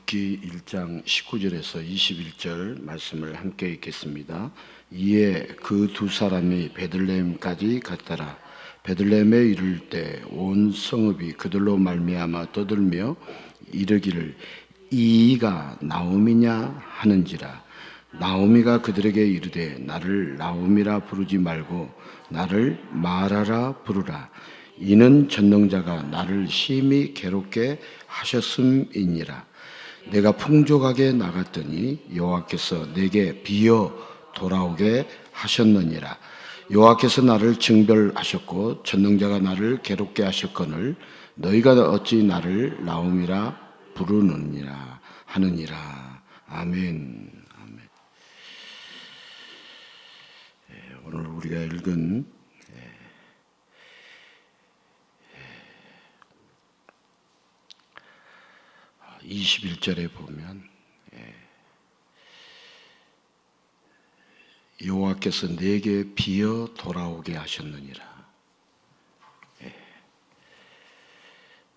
룻기 1장 19절에서 21절 말씀을 함께 읽겠습니다. 이에 그 두 사람이 베들레헴까지 갔더라. 베들레헴에 이를 때 온 성읍이 그들로 말미암아 떠들며 이르기를 이가 나오미냐 하는지라. 나오미가 그들에게 이르되 나를 나오미라 부르지 말고 나를 마라라 부르라. 이는 전능자가 나를 심히 괴롭게 하셨음이니라. 내가 풍족하게 나갔더니 여호와께서 내게 비어 돌아오게 하셨느니라. 여호와께서 나를 징벌하셨고 전능자가 나를 괴롭게 하셨거늘 너희가 어찌 나를 나오미라 부르느니라 하느니라. 아멘. 아멘. 오늘 우리가 읽은 21절에 보면 여호와께서 내게 비어 돌아오게 하셨느니라.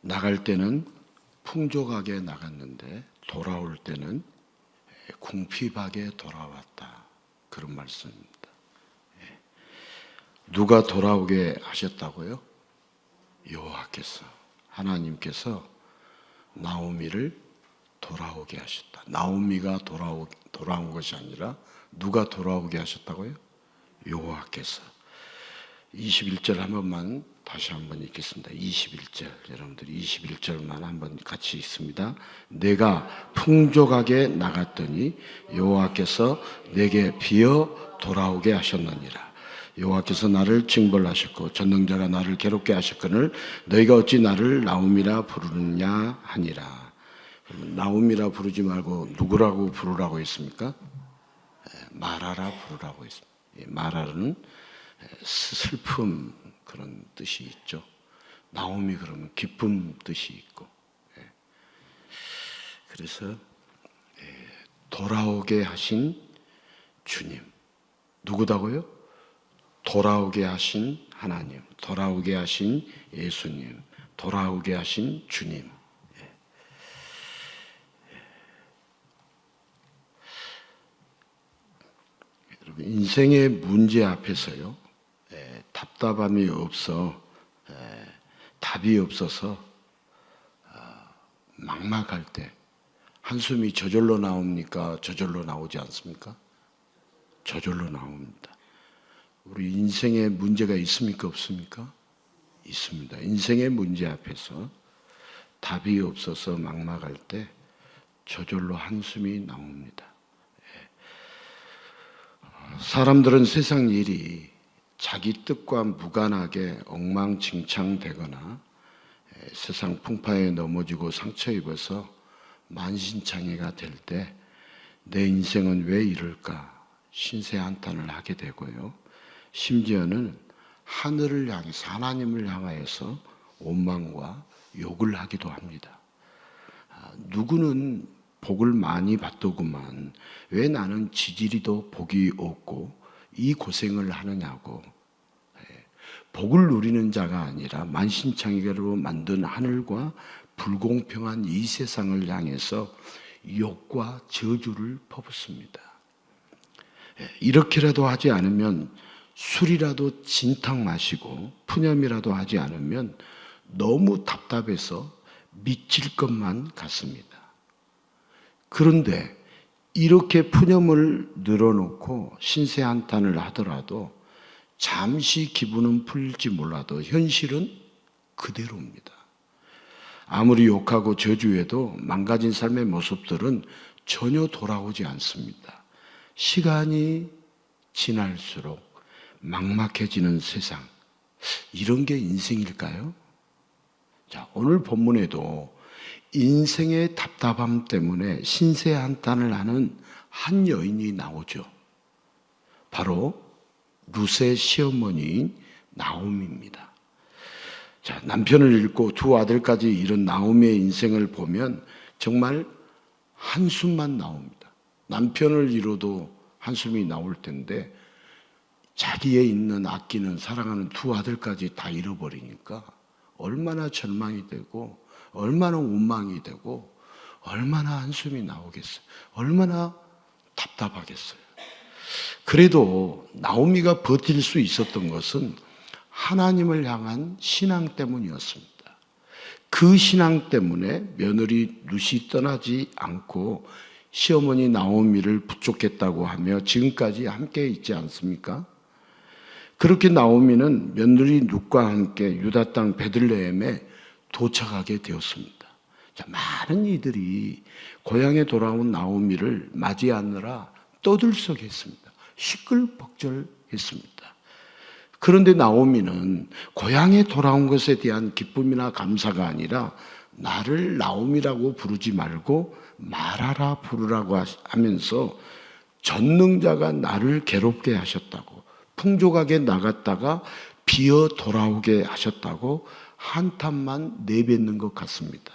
나갈 때는 풍족하게 나갔는데 돌아올 때는 궁핍하게 돌아왔다. 그런 말씀입니다. 누가 돌아오게 하셨다고요? 여호와께서, 하나님께서 나오미를 돌아오게 하셨다. 나오미가 돌아온 것이 아니라 누가 돌아오게 하셨다고요? 여호와께서. 21절 한 번만 다시 한번 읽겠습니다. 21절 여러분들 21절만 한번 같이 읽습니다. 내가 풍족하게 나갔더니 여호와께서 내게 비어 돌아오게 하셨느니라. 여호와께서 나를 징벌하셨고 전능자가 나를 괴롭게 하셨거늘 너희가 어찌 나를 나오미라 부르느냐 하니라. 나오미라 부르지 말고 누구라고 부르라고 했습니까? 마라라 부르라고 했습니다. 마라는 슬픔 그런 뜻이 있죠. 나오미 그러면 기쁨 뜻이 있고. 그래서 돌아오게 하신 주님 누구다고요? 돌아오게 하신 하나님, 돌아오게 하신 예수님, 돌아오게 하신 주님. 여러분 인생의 문제 앞에서요, 답답함이 없어, 답이 없어서 막막할 때 한숨이 저절로 나옵니까? 저절로 나오지 않습니까? 저절로 나옵니다. 우리 인생에 문제가 있습니까? 없습니까? 있습니다. 인생의 문제 앞에서 답이 없어서 막막할 때 저절로 한숨이 나옵니다. 사람들은 세상 일이 자기 뜻과 무관하게 엉망진창되거나 세상 풍파에 넘어지고 상처 입어서 만신창이가 될 때 내 인생은 왜 이럴까 신세한탄을 하게 되고요. 심지어는 하늘을 향해서 하나님을 향하여서 원망과 욕을 하기도 합니다. 누구는 복을 많이 받더구만 왜 나는 지지리도 복이 없고 이 고생을 하느냐고. 복을 누리는 자가 아니라 만신창이로 만든 하늘과 불공평한 이 세상을 향해서 욕과 저주를 퍼붓습니다. 이렇게라도 하지 않으면 술이라도 진탕 마시고 푸념이라도 하지 않으면 너무 답답해서 미칠 것만 같습니다. 그런데 이렇게 푸념을 늘어놓고 신세한탄을 하더라도 잠시 기분은 풀릴지 몰라도 현실은 그대로입니다. 아무리 욕하고 저주해도 망가진 삶의 모습들은 전혀 돌아오지 않습니다. 시간이 지날수록 막막해지는 세상, 이런 게 인생일까요? 자, 오늘 본문에도 인생의 답답함 때문에 신세한탄을 하는 한 여인이 나오죠. 바로 룻의 시어머니인 나오미입니다. 자, 남편을 잃고 두 아들까지 잃은 나오미의 인생을 보면 정말 한숨만 나옵니다. 남편을 잃어도 한숨이 나올 텐데 자기의 있는 아끼는 사랑하는 두 아들까지 다 잃어버리니까 얼마나 절망이 되고 얼마나 원망이 되고 얼마나 한숨이 나오겠어요. 얼마나 답답하겠어요. 그래도 나오미가 버틸 수 있었던 것은 하나님을 향한 신앙 때문이었습니다. 그 신앙 때문에 며느리 룻이 떠나지 않고 시어머니 나오미를 부족했다고 하며 지금까지 함께 있지 않습니까? 그렇게 나오미는 며느리 룻과 함께 유다 땅 베들레헴에 도착하게 되었습니다. 자, 많은 이들이 고향에 돌아온 나오미를 맞이하느라 떠들썩했습니다. 시끌벅적했습니다. 그런데 나오미는 고향에 돌아온 것에 대한 기쁨이나 감사가 아니라 나를 나오미라고 부르지 말고 마라라 부르라고 하면서 전능자가 나를 괴롭게 하셨다고, 풍족하게 나갔다가 비어 돌아오게 하셨다고 한탄만 내뱉는 것 같습니다.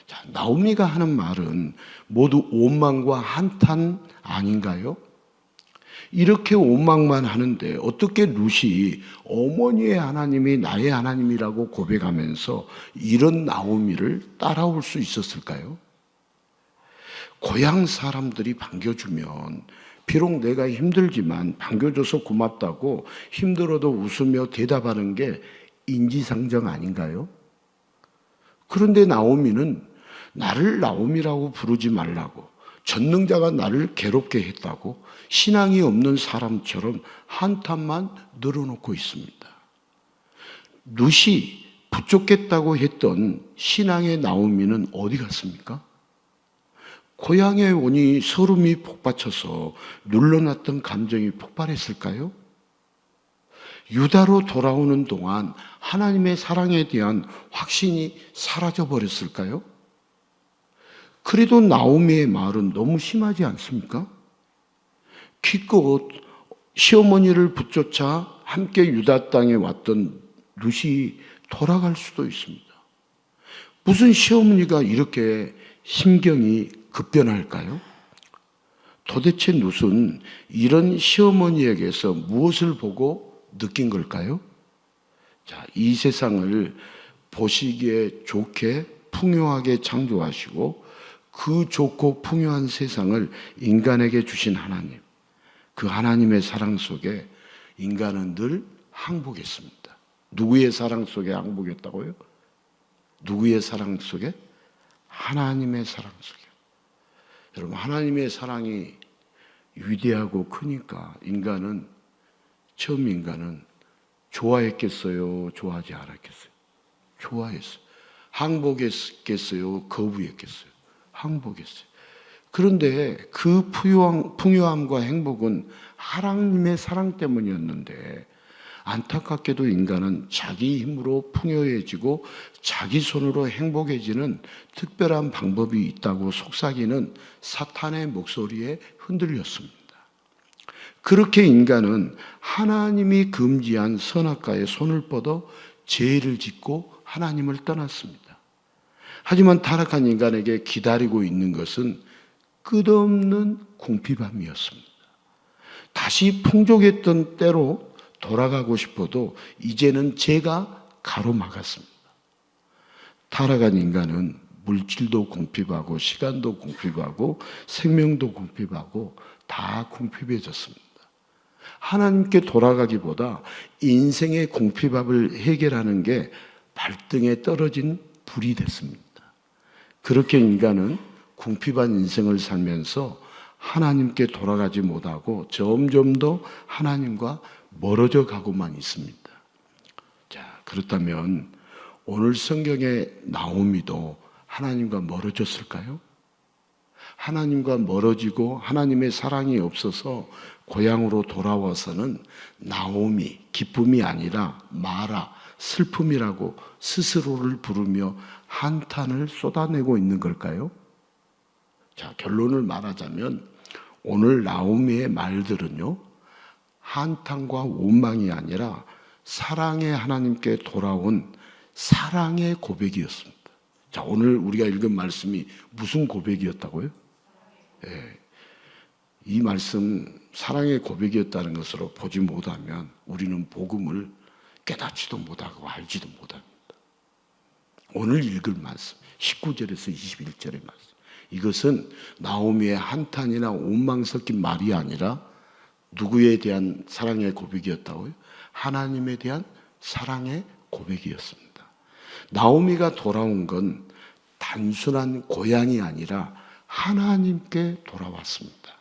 자, 나오미가 하는 말은 모두 원망과 한탄 아닌가요? 이렇게 원망만 하는데 어떻게 룻이 어머니의 하나님이 나의 하나님이라고 고백하면서 이런 나오미를 따라올 수 있었을까요? 고향 사람들이 반겨주면 비록 내가 힘들지만 반겨줘서 고맙다고 힘들어도 웃으며 대답하는 게 인지상정 아닌가요? 그런데 나오미는 나를 나오미라고 부르지 말라고, 전능자가 나를 괴롭게 했다고 신앙이 없는 사람처럼 한탄만 늘어놓고 있습니다. 룻이 부족했다고 했던 신앙의 나오미는 어디 갔습니까? 고향에 오니 서름이 복받쳐서 눌러놨던 감정이 폭발했을까요? 유다로 돌아오는 동안 하나님의 사랑에 대한 확신이 사라져버렸을까요? 그래도 나오미의 말은 너무 심하지 않습니까? 기껏 시어머니를 붙쫓아 함께 유다 땅에 왔던 룻이 돌아갈 수도 있습니다. 무슨 시어머니가 이렇게 심경이 급변할까요? 도대체 룻은 이런 시어머니에게서 무엇을 보고 느낀 걸까요? 자, 이 세상을 보시기에 좋게 풍요하게 창조하시고 그 좋고 풍요한 세상을 인간에게 주신 하나님, 그 하나님의 사랑 속에 인간은 늘 항복했습니다. 누구의 사랑 속에 항복했다고요? 누구의 사랑 속에? 하나님의 사랑 속에. 여러분, 하나님의 사랑이 위대하고 크니까 처음 인간은 좋아했겠어요? 좋아하지 않았겠어요? 좋아했어요. 항복했겠어요? 거부했겠어요? 항복했어요. 그런데 그 풍요함과 행복은 하나님의 사랑 때문이었는데 안타깝게도 인간은 자기 힘으로 풍요해지고 자기 손으로 행복해지는 특별한 방법이 있다고 속삭이는 사탄의 목소리에 흔들렸습니다. 그렇게 인간은 하나님이 금지한 선악과에 손을 뻗어 죄를 짓고 하나님을 떠났습니다. 하지만 타락한 인간에게 기다리고 있는 것은 끝없는 궁핍함이었습니다. 다시 풍족했던 때로 돌아가고 싶어도 이제는 죄가 가로막았습니다. 타락한 인간은 물질도 궁핍하고 시간도 궁핍하고 생명도 궁핍하고 다 궁핍해졌습니다. 하나님께 돌아가기보다 인생의 궁핍함을 해결하는 게 발등에 떨어진 불이 됐습니다. 그렇게 인간은 궁핍한 인생을 살면서 하나님께 돌아가지 못하고 점점 더 하나님과 멀어져 가고만 있습니다. 자, 그렇다면 오늘 성경의 나오미도 하나님과 멀어졌을까요? 하나님과 멀어지고 하나님의 사랑이 없어서 고향으로 돌아와서는 나오미, 기쁨이 아니라 마라, 슬픔이라고 스스로를 부르며 한탄을 쏟아내고 있는 걸까요? 자, 결론을 말하자면 오늘 나오미의 말들은요, 한탄과 원망이 아니라 사랑의 하나님께 돌아온 사랑의 고백이었습니다. 자, 오늘 우리가 읽은 말씀이 무슨 고백이었다고요? 예, 이 말씀 사랑의 고백이었다는 것으로 보지 못하면 우리는 복음을 깨닫지도 못하고 알지도 못합니다. 오늘 읽을 말씀 19절에서 21절의 말씀, 이것은 나오미의 한탄이나 원망 섞인 말이 아니라 누구에 대한 사랑의 고백이었다고요? 하나님에 대한 사랑의 고백이었습니다. 나오미가 돌아온 건 단순한 고향이 아니라 하나님께 돌아왔습니다.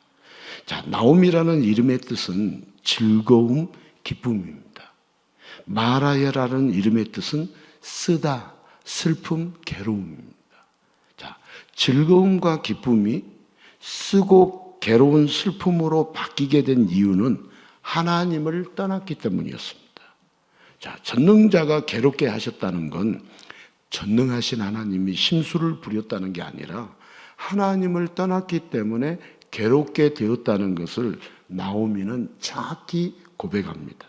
자, 나오미라는 이름의 뜻은 즐거움, 기쁨입니다. 마라야라는 이름의 뜻은 쓰다, 슬픔, 괴로움입니다. 자, 즐거움과 기쁨이 쓰고 괴로운 슬픔으로 바뀌게 된 이유는 하나님을 떠났기 때문이었습니다. 자, 전능자가 괴롭게 하셨다는 건 전능하신 하나님이 심술을 부렸다는 게 아니라 하나님을 떠났기 때문에 괴롭게 되었다는 것을 나오미는 정확히 고백합니다.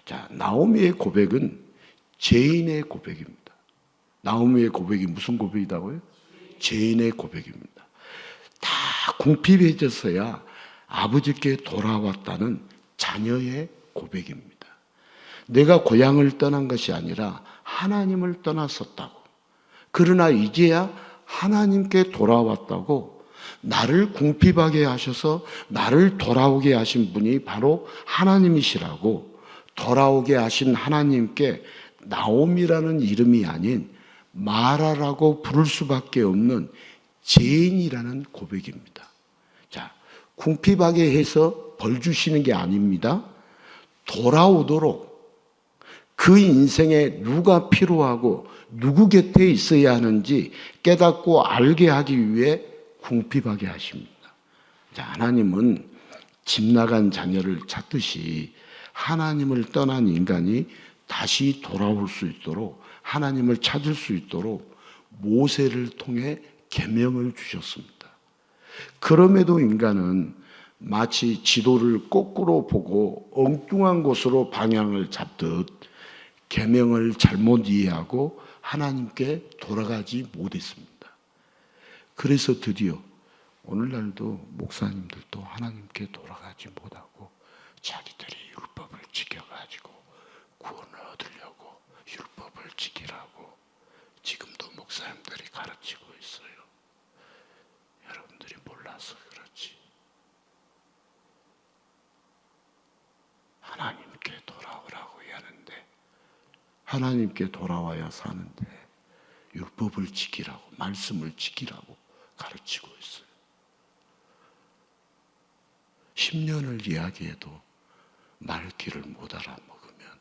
자, 나오미의 고백은 죄인의 고백입니다. 나오미의 고백이 무슨 고백이라고요? 죄인의 고백입니다. 다 궁핍해져서야 아버지께 돌아왔다는 자녀의 고백입니다. 내가 고향을 떠난 것이 아니라 하나님을 떠났었다고. 그러나 이제야 하나님께 돌아왔다고, 나를 궁핍하게 하셔서 나를 돌아오게 하신 분이 바로 하나님이시라고, 돌아오게 하신 하나님께 나오미라는 이름이 아닌 마라라고 부를 수밖에 없는 죄인이라는 고백입니다. 자, 궁핍하게 해서 벌 주시는 게 아닙니다. 돌아오도록 그 인생에 누가 필요하고 누구 곁에 있어야 하는지 깨닫고 알게 하기 위해 궁핍하게 하십니다. 자, 하나님은 집 나간 자녀를 찾듯이 하나님을 떠난 인간이 다시 돌아올 수 있도록, 하나님을 찾을 수 있도록 모세를 통해 계명을 주셨습니다. 그럼에도 인간은 마치 지도를 거꾸로 보고 엉뚱한 곳으로 방향을 잡듯 계명을 잘못 이해하고 하나님께 돌아가지 못했습니다. 그래서 드디어 오늘날도 목사님들도 하나님께 돌아가지 못하고 자기들이 율법을 지켜가지고 구원을 얻으려고 율법을 지키라고 지금도 목사님들이 가르치고 있어요. 여러분들이 몰라서 그렇지. 하나님께 돌아오라고 하는데, 하나님께 돌아와야 사는데 율법을 지키라고, 말씀을 지키라고 가르치고 있어요. 10년을 이야기해도 말귀를 못 알아먹으면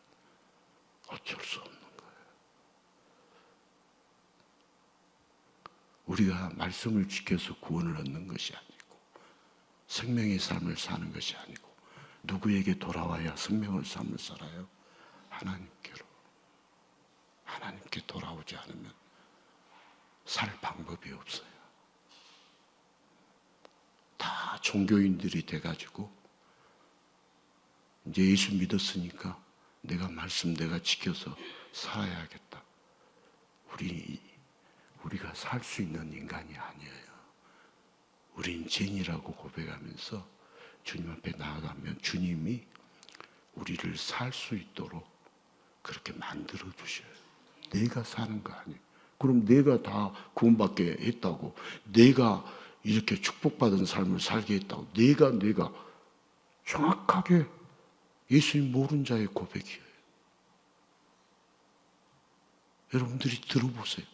어쩔 수 없는 거예요. 우리가 말씀을 지켜서 구원을 얻는 것이 아니고 생명의 삶을 사는 것이 아니고 누구에게 돌아와야 생명의 삶을 살아요? 하나님께로. 하나님께 돌아오지 않으면 살 방법이 없어요. 다 종교인들이 돼가지고 이제 예수 믿었으니까 내가 말씀 내가 지켜서 살아야겠다. 우리가 살 수 있는 인간이 아니에요. 우린 죄인이라고 고백하면서 주님 앞에 나아가면 주님이 우리를 살 수 있도록 그렇게 만들어 주셔요. 내가 사는 거 아니에요. 그럼 내가 다 구원받게 했다고, 내가 이렇게 축복받은 삶을 살게 했다고, 내가 정확하게 예수님 모르는 자의 고백이에요. 여러분들이 들어보세요.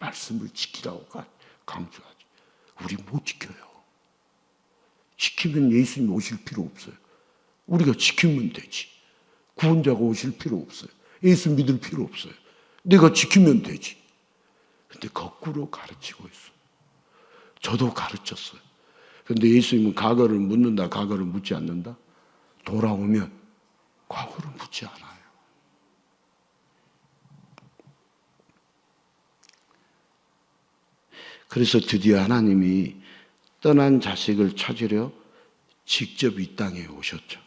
말씀을 지키라고 강조하지. 우리 못 지켜요. 지키면 예수님 오실 필요 없어요. 우리가 지키면 되지. 구원자가 오실 필요 없어요. 예수 믿을 필요 없어요. 내가 지키면 되지. 근데 거꾸로 가르치고 있어요. 저도 가르쳤어요. 근데 예수님은 과거를 묻는다, 과거를 묻지 않는다? 돌아오면 과거를 묻지 않아요. 그래서 드디어 하나님이 떠난 자식을 찾으려 직접 이 땅에 오셨죠.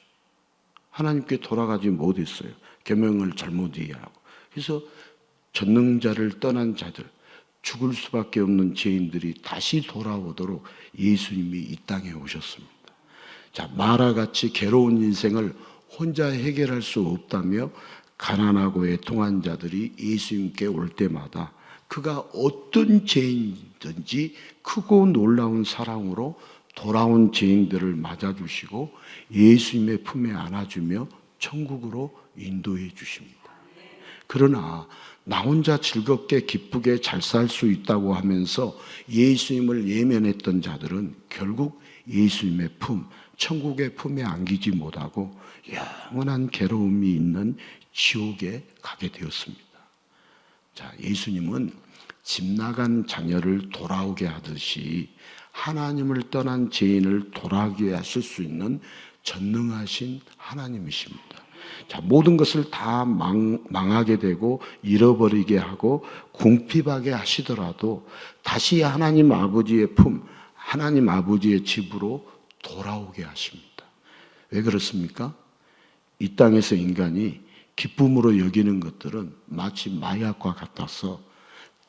하나님께 돌아가지 못했어요. 계명을 잘못 이해하고. 그래서 전능자를 떠난 자들, 죽을 수밖에 없는 죄인들이 다시 돌아오도록 예수님이 이 땅에 오셨습니다. 자, 마라같이 괴로운 인생을 혼자 해결할 수 없다며 가난하고 애통한 자들이 예수님께 올 때마다 그가 어떤 죄인이든지 크고 놀라운 사랑으로 돌아온 죄인들을 맞아주시고 예수님의 품에 안아주며 천국으로 인도해 주십니다. 그러나 나 혼자 즐겁게 기쁘게 잘 살 수 있다고 하면서 예수님을 예면했던 자들은 결국 예수님의 품, 천국의 품에 안기지 못하고 영원한 괴로움이 있는 지옥에 가게 되었습니다. 자, 예수님은 집 나간 자녀를 돌아오게 하듯이 하나님을 떠난 죄인을 돌아오게 하실 수 있는 전능하신 하나님이십니다. 자, 모든 것을 다 망하게 되고 잃어버리게 하고 궁핍하게 하시더라도 다시 하나님 아버지의 품, 하나님 아버지의 집으로 돌아오게 하십니다. 왜 그렇습니까? 이 땅에서 인간이 기쁨으로 여기는 것들은 마치 마약과 같아서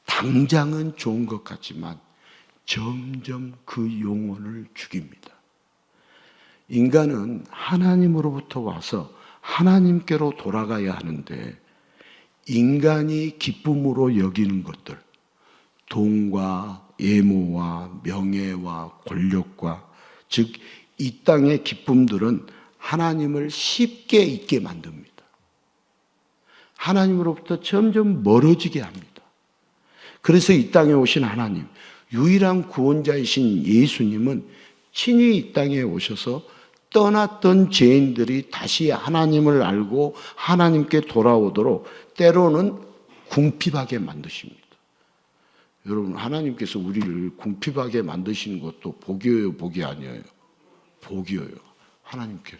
당장은 좋은 것 같지만 점점 그 영혼을 죽입니다. 인간은 하나님으로부터 와서 하나님께로 돌아가야 하는데 인간이 기쁨으로 여기는 것들, 돈과 예모와 명예와 권력과 즉 이 땅의 기쁨들은 하나님을 쉽게 잊게 만듭니다. 하나님으로부터 점점 멀어지게 합니다. 그래서 이 땅에 오신 하나님, 유일한 구원자이신 예수님은 친히 이 땅에 오셔서 떠났던 죄인들이 다시 하나님을 알고 하나님께 돌아오도록 때로는 궁핍하게 만드십니다. 여러분, 하나님께서 우리를 궁핍하게 만드시는 것도 복이에요, 복이 아니에요? 복이에요. 하나님께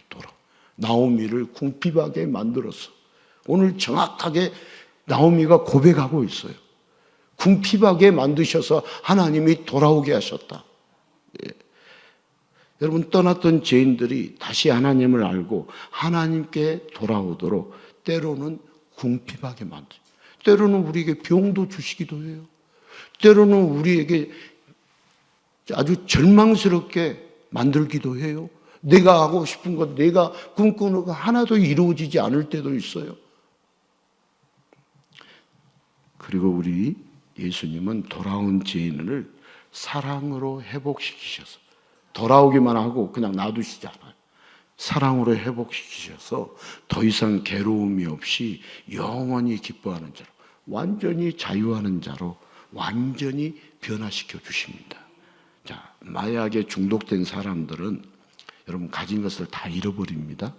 나오미를 궁핍하게 만들었어. 오늘 정확하게 나오미가 고백하고 있어요. 궁핍하게 만드셔서 하나님이 돌아오게 하셨다. 예. 여러분, 떠났던 죄인들이 다시 하나님을 알고 하나님께 돌아오도록 때로는 궁핍하게 만들어요. 때로는 우리에게 병도 주시기도 해요. 때로는 우리에게 아주 절망스럽게 만들기도 해요. 내가 하고 싶은 것, 내가 꿈꾸는 거 하나도 이루어지지 않을 때도 있어요. 그리고 우리 예수님은 돌아온 죄인을 사랑으로 회복시키셔서 돌아오기만 하고 그냥 놔두시지 않아요. 사랑으로 회복시키셔서 더 이상 괴로움이 없이 영원히 기뻐하는 자로, 완전히 자유하는 자로 완전히 변화시켜 주십니다. 자, 마약에 중독된 사람들은 여러분 가진 것을 다 잃어버립니다.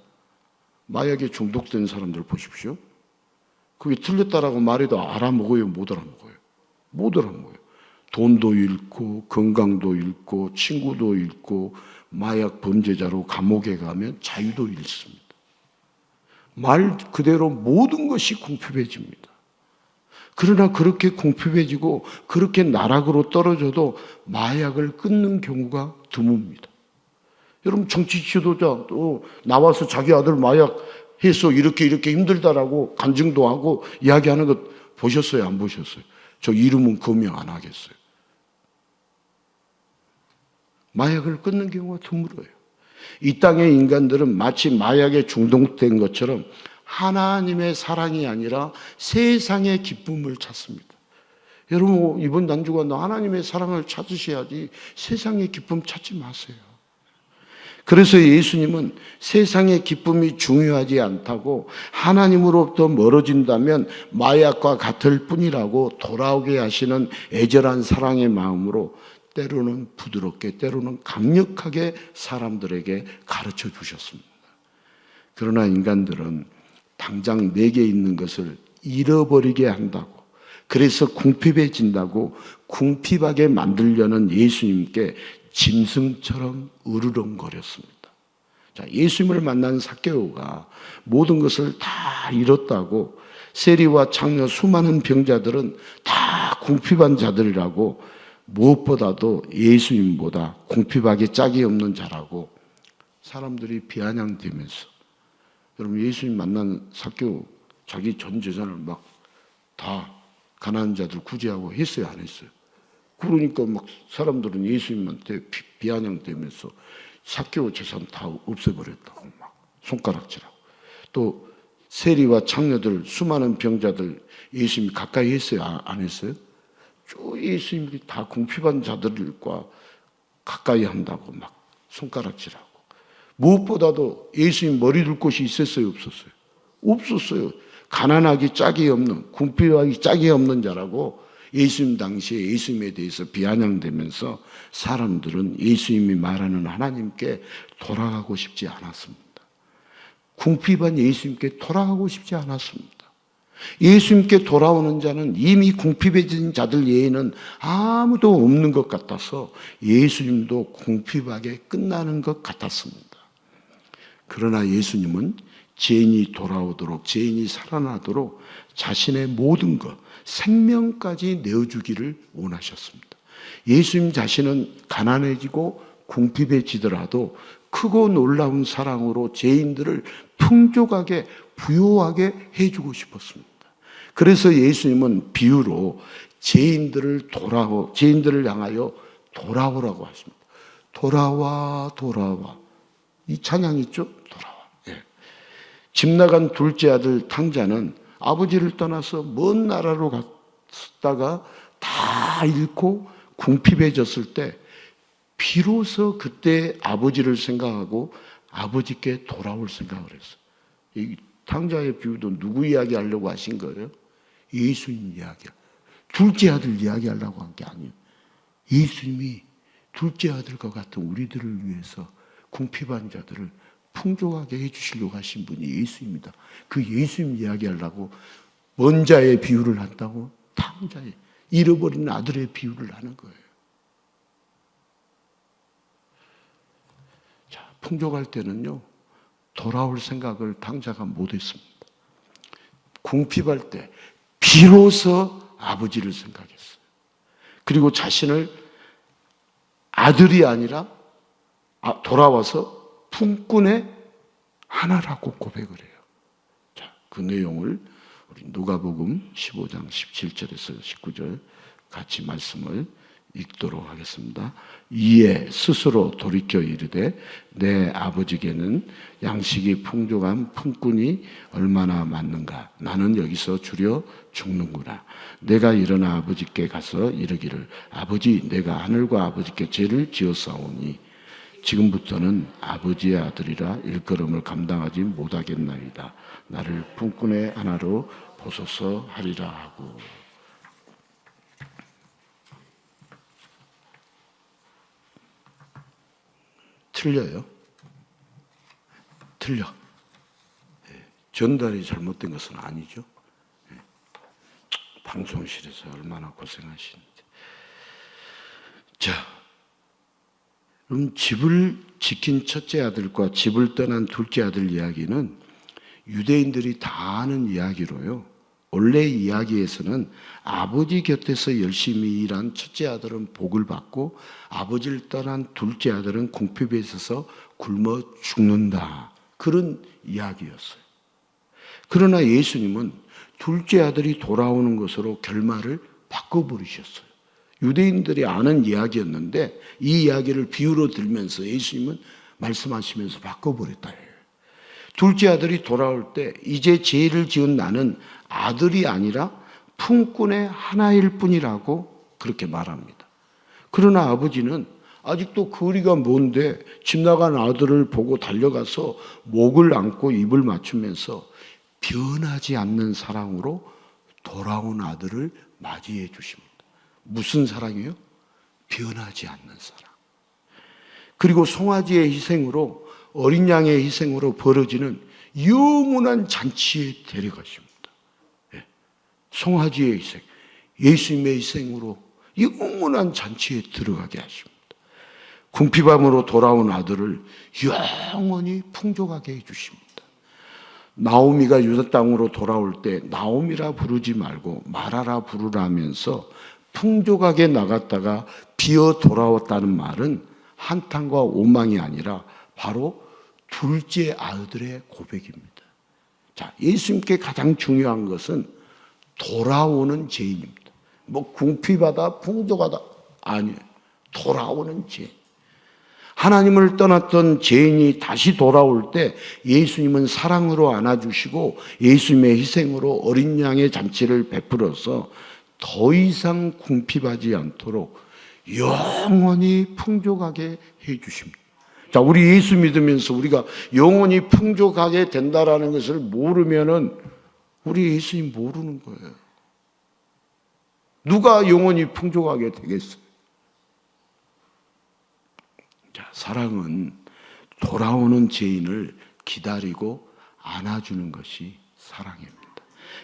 마약에 중독된 사람들 보십시오. 그게 틀렸다라고 말해도 알아먹어요, 못 알아먹어요? 못 알아먹어요. 돈도 잃고 건강도 잃고 친구도 잃고 마약 범죄자로 감옥에 가면 자유도 잃습니다. 말 그대로 모든 것이 궁핍해집니다. 그러나 그렇게 궁핍해지고 그렇게 나락으로 떨어져도 마약을 끊는 경우가 드뭅니다. 여러분, 정치 지도자도 나와서 자기 아들 마약해서 이렇게 힘들다라고 간증도 하고 이야기하는 것 보셨어요? 안 보셨어요? 저 이름은 거명 안 하겠어요. 마약을 끊는 경우가 드물어요. 이 땅의 인간들은 마치 마약에 중독된 것처럼 하나님의 사랑이 아니라 세상의 기쁨을 찾습니다. 여러분, 이번 난주간도 하나님의 사랑을 찾으셔야지 세상의 기쁨 찾지 마세요. 그래서 예수님은 세상의 기쁨이 중요하지 않다고 하나님으로부터 멀어진다면 마약과 같을 뿐이라고 돌아오게 하시는 애절한 사랑의 마음으로 때로는 부드럽게 때로는 강력하게 사람들에게 가르쳐 주셨습니다. 그러나 인간들은 당장 내게 있는 것을 잃어버리게 한다고, 그래서 궁핍해진다고 궁핍하게 만들려는 예수님께 짐승처럼 으르렁거렸습니다. 자, 예수님을 만난 삭개오가 모든 것을 다 잃었다고, 세리와 창녀 수많은 병자들은 다 궁핍한 자들이라고, 무엇보다도 예수님보다 궁핍하게 짝이 없는 자라고 사람들이 비아냥대면서, 여러분, 예수님 만난 삭개오 자기 전 재산을 막 다 가난한 자들 구제하고 했어요, 안 했어요? 그러니까 막 사람들은 예수님한테 비아냥대면서 삭개오 재산 다 없애버렸다고 막 손가락질하고, 또 세리와 창녀들 수많은 병자들 예수님이 가까이 했어요, 안 했어요? 쭉 예수님이 다 궁핍한 자들과 가까이 한다고 막 손가락질하고, 무엇보다도 예수님 머리 둘 곳이 있었어요, 없었어요? 없었어요. 가난하기 짝이 없는, 궁핍하기 짝이 없는 자라고 예수님 당시에 예수님에 대해서 비아냥되면서 사람들은 예수님이 말하는 하나님께 돌아가고 싶지 않았습니다. 궁핍한 예수님께 돌아가고 싶지 않았습니다. 예수님께 돌아오는 자는 이미 궁핍해진 자들 외에는 아무도 없는 것 같아서 예수님도 궁핍하게 끝나는 것 같았습니다. 그러나 예수님은 죄인이 돌아오도록, 죄인이 살아나도록 자신의 모든 것, 생명까지 내어주기를 원하셨습니다. 예수님 자신은 가난해지고 궁핍해지더라도 크고 놀라운 사랑으로 죄인들을 풍족하게 부요하게 해주고 싶었습니다. 그래서 예수님은 비유로 죄인들을 향하여 돌아오라고 하십니다. 돌아와, 돌아와. 이 찬양 있죠? 돌아와. 예. 집 나간 둘째 아들 탕자는 아버지를 떠나서 먼 나라로 갔다가 다 잃고 궁핍해졌을 때 비로소 그때 아버지를 생각하고 아버지께 돌아올 생각을 했어요. 이 탕자의 비유도 누구 이야기하려고 하신 거예요? 예수님 이야기야. 둘째 아들 이야기하려고 한 게 아니에요. 예수님이 둘째 아들과 같은 우리들을 위해서 궁핍한 자들을 풍족하게 해주시려고 하신 분이 예수입니다. 그 예수님 이야기하려고 먼 자의 비유를 한다고 탕자의 잃어버린 아들의 비유를 하는 거예요. 자, 풍족할 때는요, 돌아올 생각을 탕자가 못했습니다. 궁핍할 때 비로소 아버지를 생각했어요. 그리고 자신을 아들이 아니라 돌아와서 품꾼의 하나라고 고백을 해요. 자, 그 내용을 우리 누가복음 15장 17절에서 19절 같이 말씀을 읽도록 하겠습니다. 이에 스스로 돌이켜 이르되 내 아버지께는 양식이 풍족한 품꾼이 얼마나 많는가. 나는 여기서 주려 죽는구나. 내가 일어나 아버지께 가서 이르기를 아버지, 내가 하늘과 아버지께 죄를 지었사오니 지금부터는 아버지의 아들이라 일걸음을 감당하지 못하겠나이다. 나를 품꾼의 하나로 보소서 하리라 하고. 틀려요. 틀려. 전달이 잘못된 것은 아니죠. 방송실에서 얼마나 고생하시는데. 자, 그럼 집을 지킨 첫째 아들과 집을 떠난 둘째 아들 이야기는 유대인들이 다 아는 이야기로요. 원래 이야기에서는 아버지 곁에서 열심히 일한 첫째 아들은 복을 받고 아버지를 떠난 둘째 아들은 궁핍에 있어서 굶어 죽는다. 그런 이야기였어요. 그러나 예수님은 둘째 아들이 돌아오는 것으로 결말을 바꿔버리셨어요. 유대인들이 아는 이야기였는데 이 이야기를 비유로 들면서 예수님은 말씀하시면서 바꿔버렸다. 둘째 아들이 돌아올 때 이제 죄를 지은 나는 아들이 아니라 품꾼의 하나일 뿐이라고 그렇게 말합니다. 그러나 아버지는 아직도 거리가 먼데 집 나간 아들을 보고 달려가서 목을 안고 입을 맞추면서 변하지 않는 사랑으로 돌아온 아들을 맞이해 주십니다. 무슨 사랑이에요? 변하지 않는 사랑. 그리고 송아지의 희생으로, 어린 양의 희생으로 벌어지는 영원한 잔치에 데려가십니다. 송아지의 희생, 예수님의 희생으로 영원한 잔치에 들어가게 하십니다. 궁핍함으로 돌아온 아들을 영원히 풍족하게 해주십니다. 나오미가 유다 땅으로 돌아올 때 나오미라 부르지 말고 마라라 부르라면서 풍족하게 나갔다가 비어 돌아왔다는 말은 한탄과 오망이 아니라 바로 둘째 아들의 고백입니다. 자, 예수님께 가장 중요한 것은 돌아오는 죄인입니다. 뭐 궁핍하다, 풍족하다 아니에요. 돌아오는 죄인. 하나님을 떠났던 죄인이 다시 돌아올 때 예수님은 사랑으로 안아주시고 예수님의 희생으로 어린 양의 잔치를 베풀어서 더 이상 궁핍하지 않도록 영원히 풍족하게 해 주십니다. 자, 우리 예수 믿으면서 우리가 영원히 풍족하게 된다라는 것을 모르면은 우리 예수님 모르는 거예요. 누가 영원히 풍족하게 되겠어요? 자, 사랑은 돌아오는 죄인을 기다리고 안아주는 것이 사랑입니다.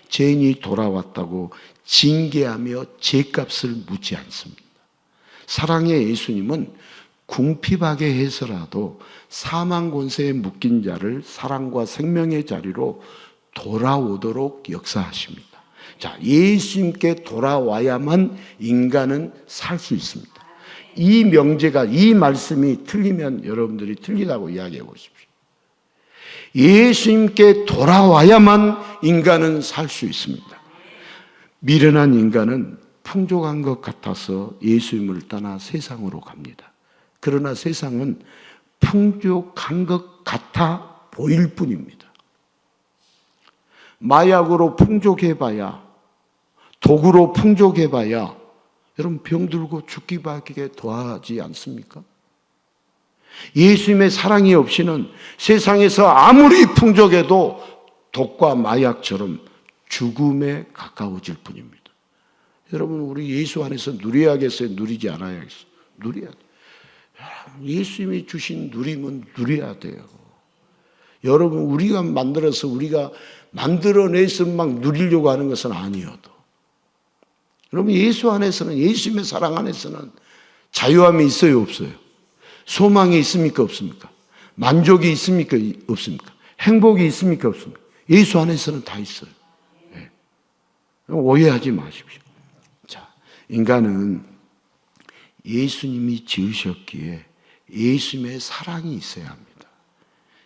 죄인이 돌아왔다고 징계하며 죄값을 묻지 않습니다. 사랑의 예수님은 궁핍하게 해서라도 사망 권세에 묶인 자를 사랑과 생명의 자리로 돌아오도록 역사하십니다. 자, 예수님께 돌아와야만 인간은 살 수 있습니다. 이 명제가, 이 말씀이 틀리면 여러분들이 틀리다고 이야기해 보십시오. 예수님께 돌아와야만 인간은 살 수 있습니다. 미련한 인간은 풍족한 것 같아서 예수님을 떠나 세상으로 갑니다. 그러나 세상은 풍족한 것 같아 보일 뿐입니다. 마약으로 풍족해봐야, 독으로 풍족해봐야 여러분 병들고 죽기밖에 더하지 않습니까? 예수님의 사랑이 없이는 세상에서 아무리 풍족해도 독과 마약처럼 죽음에 가까워질 뿐입니다. 여러분, 우리 예수 안에서 누려야겠어요? 누리지 않아야겠어요? 누려야 돼요. 예수님이 주신 누림은 누려야 돼요. 여러분, 우리가 만들어서 우리가 만들어내서 막 누리려고 하는 것은 아니어도, 여러분, 예수 안에서는, 예수님의 사랑 안에서는 자유함이 있어요, 없어요? 소망이 있습니까, 없습니까? 만족이 있습니까, 없습니까? 행복이 있습니까, 없습니까? 예수 안에서는 다 있어요. 네. 오해하지 마십시오. 자, 인간은 예수님이 지으셨기에 예수님의 사랑이 있어야 합니다.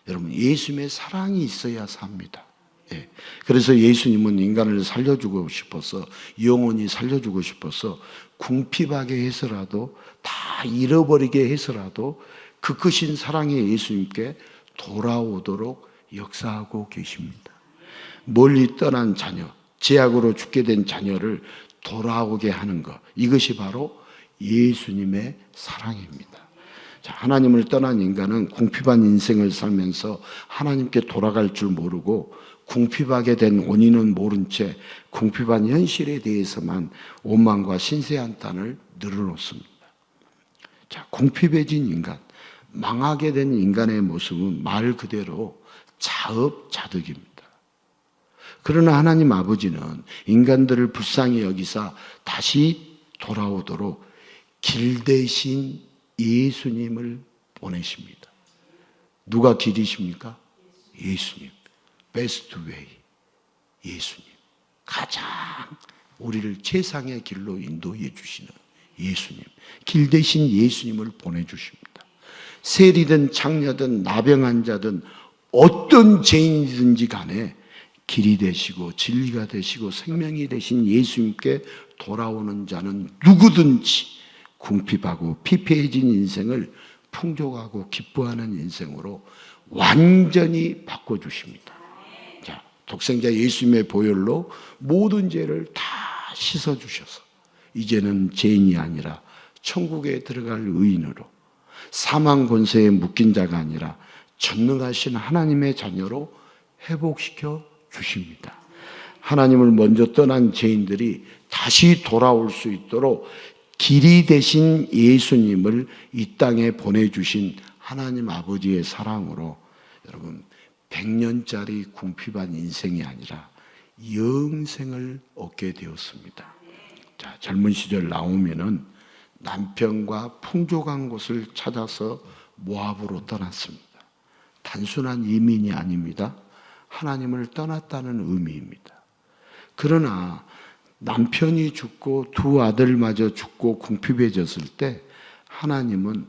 여러분, 예수님의 사랑이 있어야 삽니다. 예. 그래서 예수님은 인간을 살려주고 싶어서, 영원히 살려주고 싶어서 궁핍하게 해서라도, 다 잃어버리게 해서라도 그 크신 사랑의 예수님께 돌아오도록 역사하고 계십니다. 멀리 떠난 자녀, 죄악으로 죽게 된 자녀를 돌아오게 하는 것, 이것이 바로 예수님의 사랑입니다. 자, 하나님을 떠난 인간은 궁핍한 인생을 살면서 하나님께 돌아갈 줄 모르고 궁핍하게 된 원인은 모른 채 궁핍한 현실에 대해서만 오만과 신세한탄을 늘어놓습니다. 자, 궁핍해진 인간, 망하게 된 인간의 모습은 말 그대로 자업자득입니다. 그러나 하나님 아버지는 인간들을 불쌍히 여기사 다시 돌아오도록 길 대신 예수님을 보내십니다. 누가 길이십니까? 예수님. 베스트 웨이. 예수님. 가장 우리를 최상의 길로 인도해 주시는 예수님. 길 대신 예수님을 보내주십니다. 세리든 창녀든 나병한 자든 어떤 죄인이든지 간에 길이 되시고 진리가 되시고 생명이 되신 예수님께 돌아오는 자는 누구든지 궁핍하고 피폐해진 인생을 풍족하고 기뻐하는 인생으로 완전히 바꿔주십니다. 자, 독생자 예수님의 보혈로 모든 죄를 다 씻어주셔서 이제는 죄인이 아니라 천국에 들어갈 의인으로, 사망 권세에 묶인 자가 아니라 전능하신 하나님의 자녀로 회복시켜 주십니다. 하나님을 먼저 떠난 죄인들이 다시 돌아올 수 있도록 길이 되신 예수님을 이 땅에 보내주신 하나님 아버지의 사랑으로 여러분 100년짜리 궁핍한 인생이 아니라 영생을 얻게 되었습니다. 자, 젊은 시절 나오면은 남편과 풍족한 곳을 찾아서 모압으로 떠났습니다. 단순한 이민이 아닙니다. 하나님을 떠났다는 의미입니다. 그러나 남편이 죽고 두 아들마저 죽고 궁핍해졌을 때 하나님은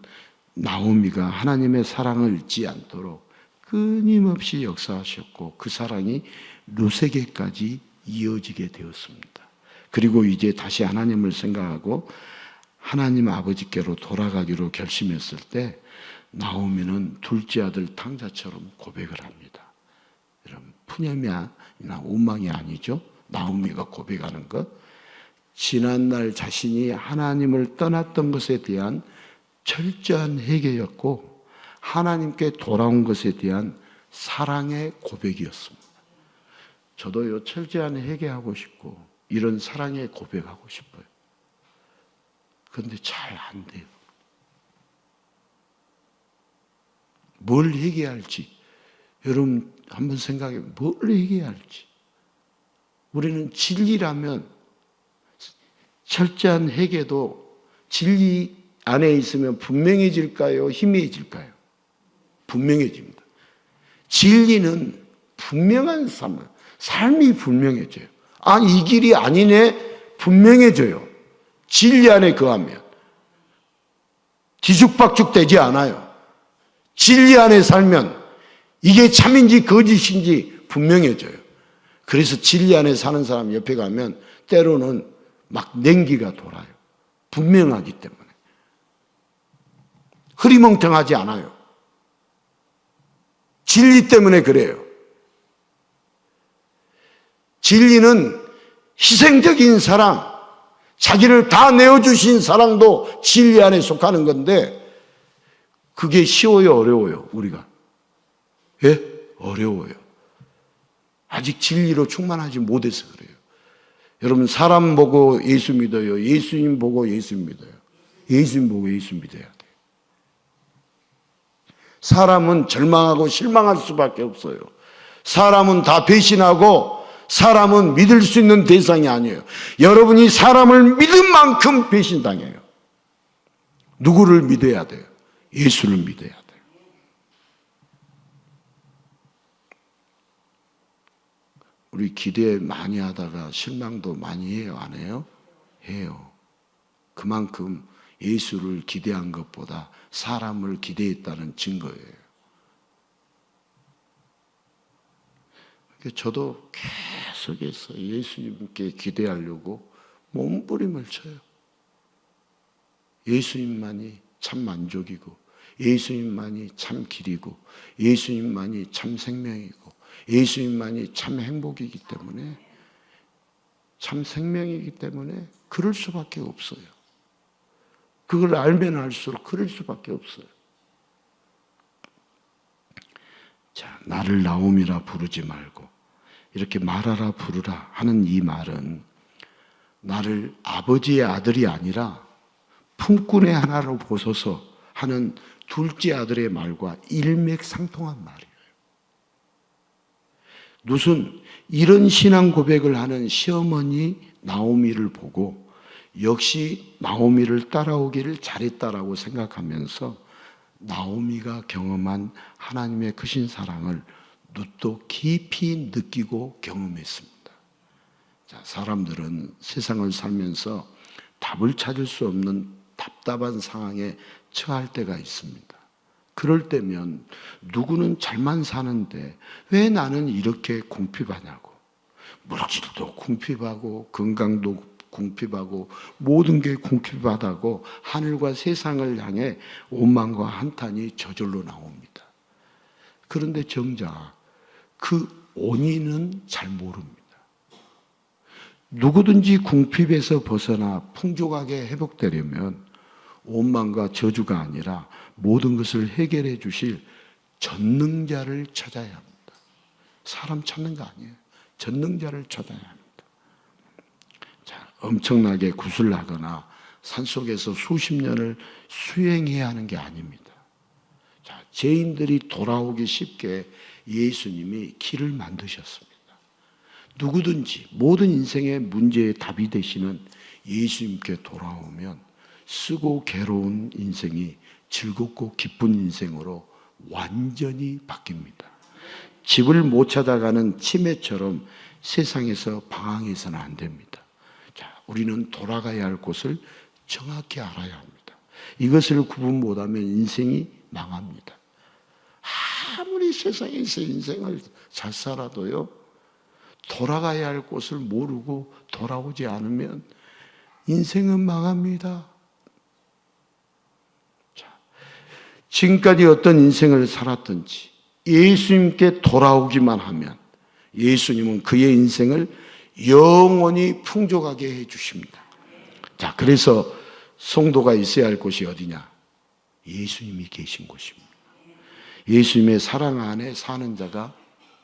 나오미가 하나님의 사랑을 잊지 않도록 끊임없이 역사하셨고 그 사랑이 르세게까지 이어지게 되었습니다. 그리고 이제 다시 하나님을 생각하고 하나님 아버지께로 돌아가기로 결심했을 때 나오미는 둘째 아들 탕자처럼 고백을 합니다. 여러분, 푸념이나 오망이 아니죠. 나오미가 고백하는 것. 지난날 자신이 하나님을 떠났던 것에 대한 철저한 회개였고 하나님께 돌아온 것에 대한 사랑의 고백이었습니다. 저도요, 철저한 회개하고 싶고 이런 사랑의 고백하고 싶어요. 그런데 잘 안 돼요. 뭘 회개할지 여러분 한번 생각해 보면 뭘 회개할지. 우리는 진리라면 철저한 회개도 진리 안에 있으면 분명해질까요? 희미해질까요? 분명해집니다. 진리는 분명한 삶이 분명해져요. 아, 이 길이 아니네? 분명해져요. 진리 안에 거하면 뒤죽박죽 되지 않아요. 진리 안에 살면 이게 참인지 거짓인지 분명해져요. 그래서 진리 안에 사는 사람 옆에 가면 때로는 막 냉기가 돌아요. 분명하기 때문에. 흐리멍텅하지 않아요. 진리 때문에 그래요. 진리는 희생적인 사랑, 자기를 다 내어주신 사랑도 진리 안에 속하는 건데 그게 쉬워요, 어려워요, 우리가? 예? 어려워요. 아직 진리로 충만하지 못해서 그래요. 여러분, 사람 보고 예수 믿어요? 예수님 보고 예수 믿어요? 예수님 보고 예수 믿어야 돼요. 사람은 절망하고 실망할 수밖에 없어요. 사람은 다 배신하고 사람은 믿을 수 있는 대상이 아니에요. 여러분이 사람을 믿은 만큼 배신당해요. 누구를 믿어야 돼요? 예수를 믿어야 돼요. 우리 기대 많이 하다가 실망도 많이 해요, 안 해요? 해요. 그만큼 예수를 기대한 것보다 사람을 기대했다는 증거예요. 저도 계속해서 예수님께 기대하려고 몸부림을 쳐요. 예수님만이 참 만족이고, 예수님만이 참 길이고, 예수님만이 참 생명이고, 예수님만이 참 행복이기 때문에, 참 생명이기 때문에 그럴 수밖에 없어요. 그걸 알면 알수록 그럴 수밖에 없어요. 자, 나를 나옴이라 부르지 말고 이렇게 말하라 부르라 하는 이 말은 나를 아버지의 아들이 아니라 품꾼의 하나로 보소서 하는 둘째 아들의 말과 일맥상통한 말이에요. 무슨 이런 신앙 고백을 하는 시어머니 나오미를 보고 역시 나오미를 따라오기를 잘했다라고 생각하면서 나오미가 경험한 하나님의 크신 사랑을 또 깊이 느끼고 경험했습니다. 자, 사람들은 세상을 살면서 답을 찾을 수 없는 답답한 상황에 처할 때가 있습니다. 그럴 때면 누구는 잘만 사는데 왜 나는 이렇게 궁핍하냐고. 물질도 궁핍하고 건강도 궁핍하고 모든 게 궁핍하다고 하늘과 세상을 향해 오만과 한탄이 저절로 나옵니다. 그런데 정작 그 원인은 잘 모릅니다. 누구든지 궁핍에서 벗어나 풍족하게 회복되려면 오만과 저주가 아니라 모든 것을 해결해 주실 전능자를 찾아야 합니다. 사람 찾는 거 아니에요. 전능자를 찾아야 합니다. 자, 엄청나게 구슬하거나 산속에서 수십 년을 수행해야 하는 게 아닙니다. 자, 죄인들이 돌아오기 쉽게 예수님이 길을 만드셨습니다. 누구든지 모든 인생의 문제의 답이 되시는 예수님께 돌아오면 쓰고 괴로운 인생이 즐겁고 기쁜 인생으로 완전히 바뀝니다. 집을 못 찾아가는 치매처럼 세상에서 방황해서는 안 됩니다. 자, 우리는 돌아가야 할 곳을 정확히 알아야 합니다. 이것을 구분 못하면 인생이 망합니다. 아무리 세상에서 인생을 잘 살아도요, 돌아가야 할 곳을 모르고 돌아오지 않으면 인생은 망합니다. 자, 지금까지 어떤 인생을 살았든지 예수님께 돌아오기만 하면 예수님은 그의 인생을 영원히 풍족하게 해 주십니다. 자, 그래서 성도가 있어야 할 곳이 어디냐? 예수님이 계신 곳입니다. 예수님의 사랑 안에 사는 자가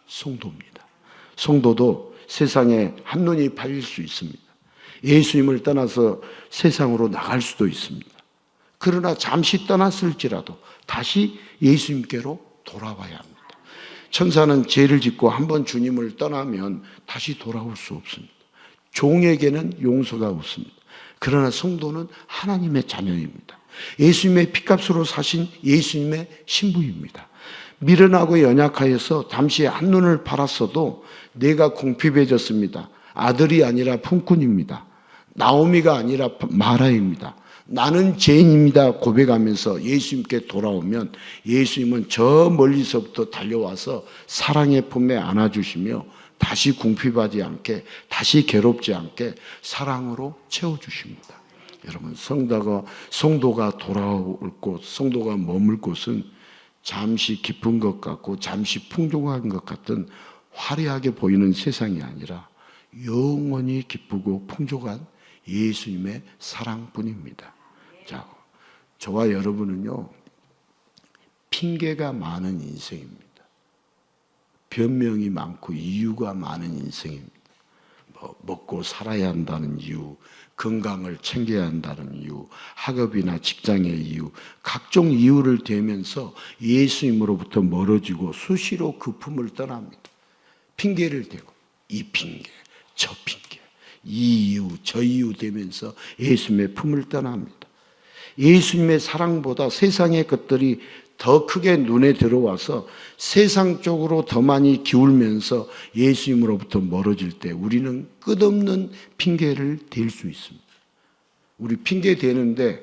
성도입니다. 성도도 세상에 한눈이 팔릴 수 있습니다. 예수님을 떠나서 세상으로 나갈 수도 있습니다. 그러나 잠시 떠났을지라도 다시 예수님께로 돌아와야 합니다. 천사는 죄를 짓고 한번 주님을 떠나면 다시 돌아올 수 없습니다. 종에게는 용서가 없습니다. 그러나 성도는 하나님의 자녀입니다. 예수님의 피값으로 사신 예수님의 신부입니다. 미련하고 연약하여서 잠시 한눈을 팔았어도 내가 궁핍해졌습니다. 아들이 아니라 품꾼입니다. 나오미가 아니라 마라입니다. 나는 죄인입니다 고백하면서 예수님께 돌아오면 예수님은 저 멀리서부터 달려와서 사랑의 품에 안아주시며 다시 궁핍하지 않게, 다시 괴롭지 않게 사랑으로 채워주십니다. 여러분, 성도가 돌아올 곳, 성도가 머물 곳은 잠시 깊은 것 같고 잠시 풍족한 것 같은 화려하게 보이는 세상이 아니라 영원히 기쁘고 풍족한 예수님의 사랑뿐입니다. 자, 저와 여러분은요, 핑계가 많은 인생입니다. 변명이 많고 이유가 많은 인생입니다. 먹고 살아야 한다는 이유, 건강을 챙겨야 한다는 이유, 학업이나 직장의 이유, 각종 이유를 대면서 예수님으로부터 멀어지고 수시로 그 품을 떠납니다. 핑계를 대고 이 핑계, 저 핑계, 이 이유, 저 이유 대면서 예수님의 품을 떠납니다. 예수님의 사랑보다 세상의 것들이 더 크게 눈에 들어와서 세상 쪽으로 더 많이 기울면서 예수님으로부터 멀어질 때 우리는 끝없는 핑계를 댈 수 있습니다. 우리 핑계 대는데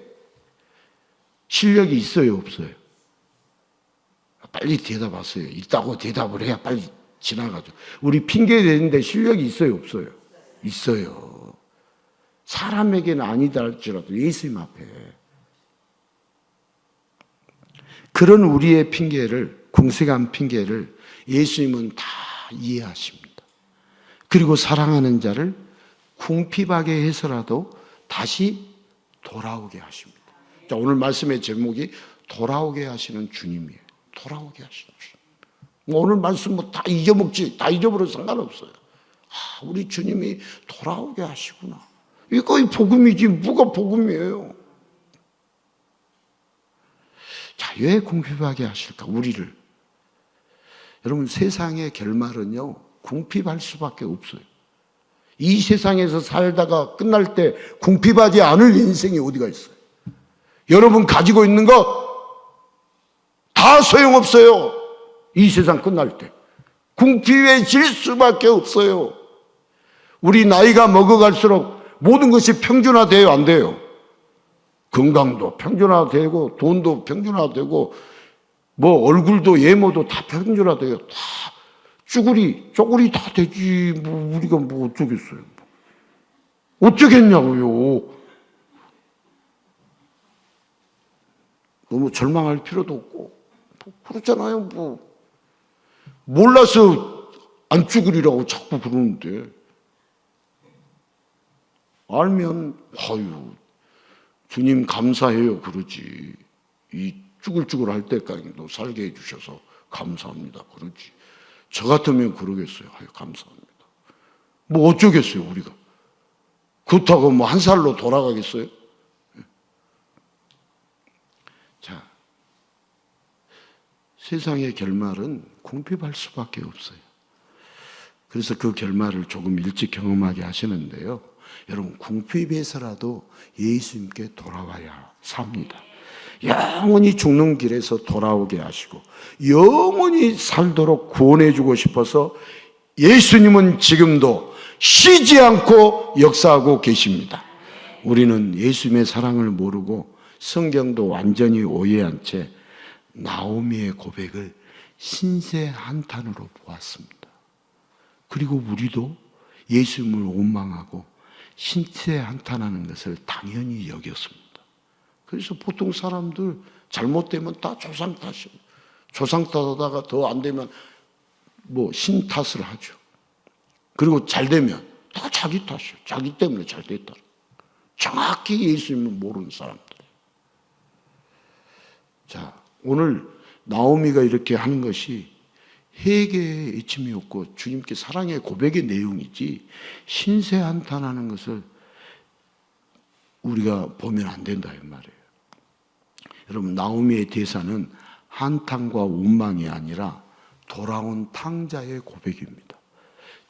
실력이 있어요, 없어요? 빨리 대답하세요. 있다고 대답을 해야 빨리 지나가죠. 우리 핑계 대는데 실력이 있어요, 없어요? 있어요. 사람에게는 아니다 할지라도 예수님 앞에. 그런 우리의 핑계를, 궁색한 핑계를 예수님은 다 이해하십니다. 그리고 사랑하는 자를 궁핍하게 해서라도 다시 돌아오게 하십니다. 자, 오늘 말씀의 제목이 돌아오게 하시는 주님이에요. 돌아오게 하시는 주님. 오늘 말씀 다 잊어먹지, 다 잊어버려도 상관없어요. 우리 주님이 돌아오게 하시구나. 이거 복음이지, 뭐가 복음이에요? 자, 왜 궁핍하게 하실까? 우리를. 여러분, 세상의 결말은요, 궁핍할 수밖에 없어요. 이 세상에서 살다가 끝날 때 궁핍하지 않을 인생이 어디가 있어요? 여러분 가지고 있는 거 다 소용없어요. 이 세상 끝날 때. 궁핍해질 수밖에 없어요. 우리 나이가 먹어갈수록 모든 것이 평준화돼요, 안 돼요? 건강도 평준화되고 돈도 평준화되고 뭐 얼굴도 외모도 다 평준화돼요. 다 쪼그리 다 되지. 뭐 우리가 뭐 어쩌겠어요. 어쩌겠냐고요. 너무 절망할 필요도 없고 그렇잖아요. 뭐 몰라서 안 쭈그리라고 자꾸 그러는데 알면 아유 주님 감사해요 그러지. 이 쭈글쭈글 할 때까지도 살게 해주셔서 감사합니다 그러지. 저 같으면 그러겠어요. 아유 감사합니다. 뭐 어쩌겠어요 우리가. 그렇다고 뭐 한 살로 돌아가겠어요? 자, 세상의 결말은 궁핍할 수밖에 없어요. 그래서 그 결말을 조금 일찍 경험하게 하시는데요. 여러분 궁핍해서라도 예수님께 돌아와야 삽니다. 영원히 죽는 길에서 돌아오게 하시고 영원히 살도록 구원해 주고 싶어서 예수님은 지금도 쉬지 않고 역사하고 계십니다. 우리는 예수님의 사랑을 모르고 성경도 완전히 오해한 채 나오미의 고백을 신세한탄으로 보았습니다. 그리고 우리도 예수님을 원망하고 신세한탄하는 것을 당연히 여겼습니다. 그래서 보통 사람들 잘못되면 다 조상 탓이에요. 조상 탓하다가 더 안 되면 뭐 신 탓을 하죠. 그리고 잘 되면 다 자기 탓이에요. 자기 때문에 잘 됐다. 정확히 예수님을 모르는 사람들. 자, 오늘 나오미가 이렇게 하는 것이 회개의 애침이 없고 주님께 사랑의 고백의 내용이지 신세 한탄하는 것을 우리가 보면 안 된다 이 말이에요. 여러분, 나오미의 대사는 한탄과 원망이 아니라 돌아온 탕자의 고백입니다.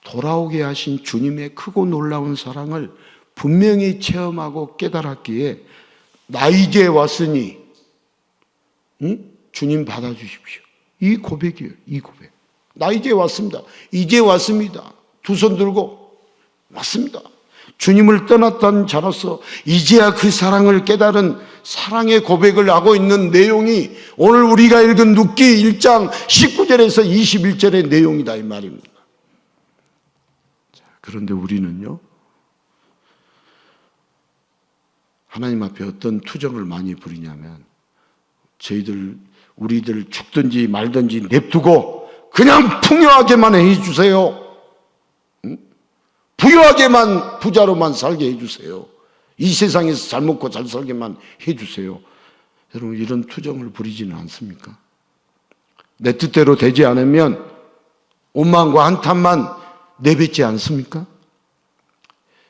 돌아오게 하신 주님의 크고 놀라운 사랑을 분명히 체험하고 깨달았기에 나 이제 왔으니 주님 받아주십시오. 이 고백이에요. 이 고백. 나 이제 왔습니다. 이제 왔습니다. 두 손 들고 왔습니다. 주님을 떠났던 자로서 이제야 그 사랑을 깨달은 사랑의 고백을 하고 있는 내용이 오늘 우리가 읽은 룻기 1장 19절에서 21절의 내용이다 이 말입니다. 자, 그런데 우리는요, 하나님 앞에 어떤 투정을 많이 부리냐면 우리들 죽든지 말든지 냅두고 그냥 풍요하게만 해주세요. 부유하게만 부자로만 살게 해주세요. 이 세상에서 잘 먹고 잘 살게만 해주세요. 여러분, 이런 투정을 부리지는 않습니까? 내 뜻대로 되지 않으면 원망과 한탄만 내뱉지 않습니까?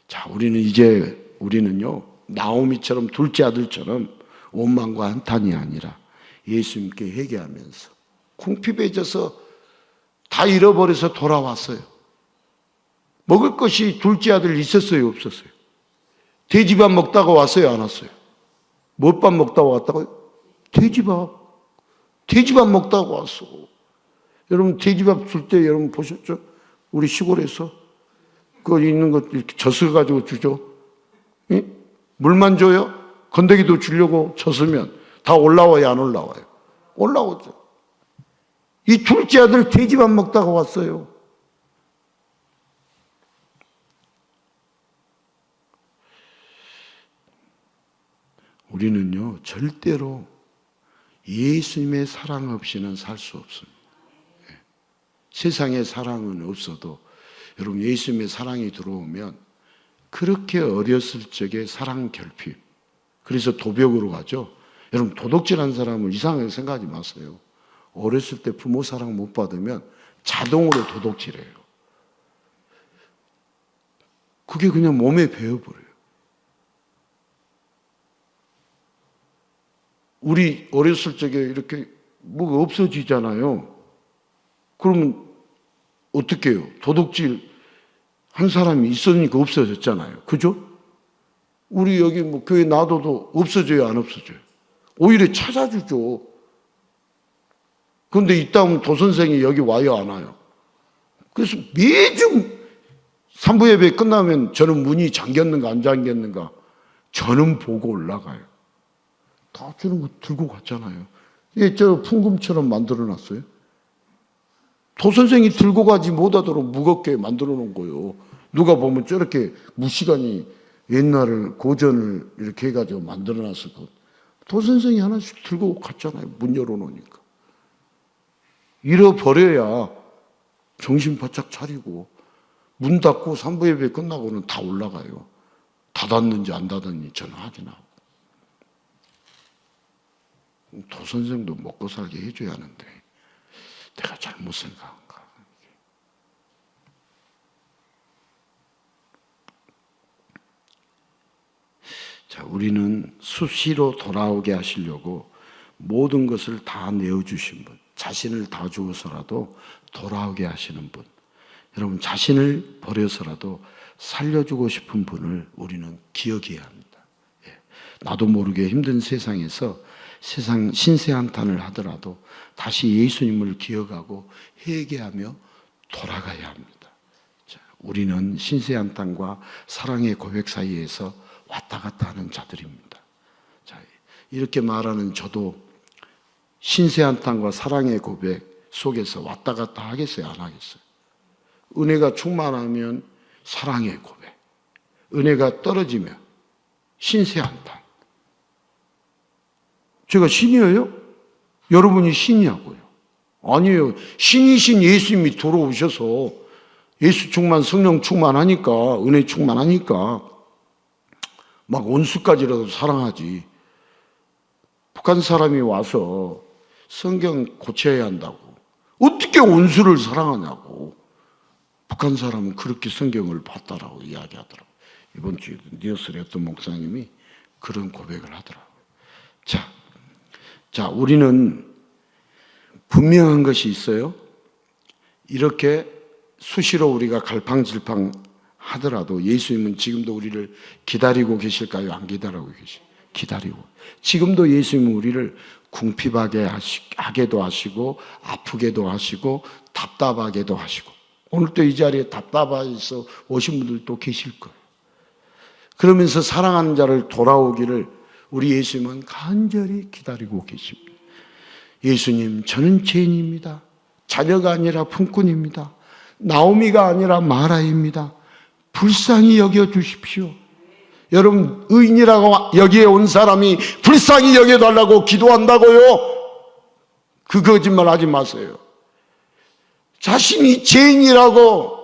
자, 우리는요 나오미처럼 둘째 아들처럼 원망과 한탄이 아니라 예수님께 회개하면서 궁핍해져서 다 잃어버려서 돌아왔어요. 먹을 것이 둘째 아들 있었어요, 없었어요? 돼지밥 먹다가 왔어요, 안 왔어요? 무엇밥 먹다가 왔다고요? 돼지밥. 돼지밥 먹다가 왔어. 여러분, 돼지밥 줄 때 여러분 보셨죠? 우리 시골에서 그거 있는 것 이렇게 젖어 가지고 주죠. 예? 물만 줘요? 건더기도 주려고 젖으면 다 올라와요, 안 올라와요? 올라오죠. 이 둘째 아들 돼지밥 먹다가 왔어요. 우리는요 절대로 예수님의 사랑 없이는 살 수 없습니다. 세상에 사랑은 없어도 여러분, 예수님의 사랑이 들어오면 그렇게 어렸을 적에 사랑 결핍, 그래서 도벽으로 가죠. 여러분, 도둑질한 사람을 이상하게 생각하지 마세요. 어렸을 때 부모 사랑 못 받으면 자동으로 도둑질해요. 그게 그냥 몸에 배어버려요. 우리 어렸을 적에 이렇게 뭐가 없어지잖아요. 그러면 어떻게 해요? 도둑질 한 사람이 있으니까 없어졌잖아요. 그죠? 우리 여기 뭐 교회 놔둬도 없어져요, 안 없어져요? 오히려 찾아주죠. 그런데 이따 오면 도선생이 여기 와요, 안 와요? 그래서 매주 산부 예배 끝나면 저는 문이 잠겼는가 안 잠겼는가 저는 보고 올라가요. 다 주는 거 들고 갔잖아요. 이게 저 풍금처럼 만들어 놨어요. 도선생이 들고 가지 못하도록 무겁게 만들어 놓은 거예요. 누가 보면 저렇게 무시간이 옛날을 고전을 이렇게 해가지고 만들어 놨을 것. 도선생이 하나씩 들고 갔잖아요. 문 열어 놓으니까. 잃어버려야 정신 바짝 차리고 문 닫고 산부 예배 끝나고는 다 올라가요. 닫았는지 안 닫았는지 저는 확인하고. 도선생도 먹고 살게 해줘야 하는데 내가 잘못 생각한가. 자, 우리는 수시로 돌아오게 하시려고 모든 것을 다 내어주신 분, 자신을 다 주어서라도 돌아오게 하시는 분, 여러분 자신을 버려서라도 살려주고 싶은 분을 우리는 기억해야 합니다. 나도 모르게 힘든 세상에서 세상 신세 한탄을 하더라도 다시 예수님을 기억하고 회개하며 돌아가야 합니다. 자, 우리는 신세 한탄과 사랑의 고백 사이에서 왔다 갔다 하는 자들입니다. 자, 이렇게 말하는 저도 신세 한탄과 사랑의 고백 속에서 왔다 갔다 하겠어요, 안 하겠어요? 은혜가 충만하면 사랑의 고백, 은혜가 떨어지면 신세 한탄. 제가 신이에요? 여러분이 신이냐고요? 아니에요. 신이신 예수님이 들어오셔서 예수 충만, 성령 충만하니까, 은혜 충만하니까 막 원수까지라도 사랑하지. 북한 사람이 와서 성경 고쳐야 한다고 어떻게 원수를 사랑하냐고. 북한 사람은 그렇게 성경을 봤다라고 이야기하더라고요. 이번 주에 뉴스에 어떤 목사님이 그런 고백을 하더라고요. 자, 우리는 분명한 것이 있어요. 이렇게 수시로 우리가 갈팡질팡 하더라도 예수님은 지금도 우리를 기다리고 계실까요? 안 기다리고 기다리고. 지금도 예수님은 우리를 궁핍하게 하게도 하시고 아프게도 하시고 답답하게도 하시고, 오늘 또 이 자리에 답답해서 오신 분들도 계실 거예요. 그러면서 사랑하는 자를 돌아오기를 우리 예수님은 간절히 기다리고 계십니다. 예수님, 저는 죄인입니다. 자녀가 아니라 품꾼입니다. 나오미가 아니라 마라입니다. 불쌍히 여겨주십시오. 여러분, 의인이라고 여기에 온 사람이 불쌍히 여겨달라고 기도한다고요? 그 거짓말 하지 마세요. 자신이 죄인이라고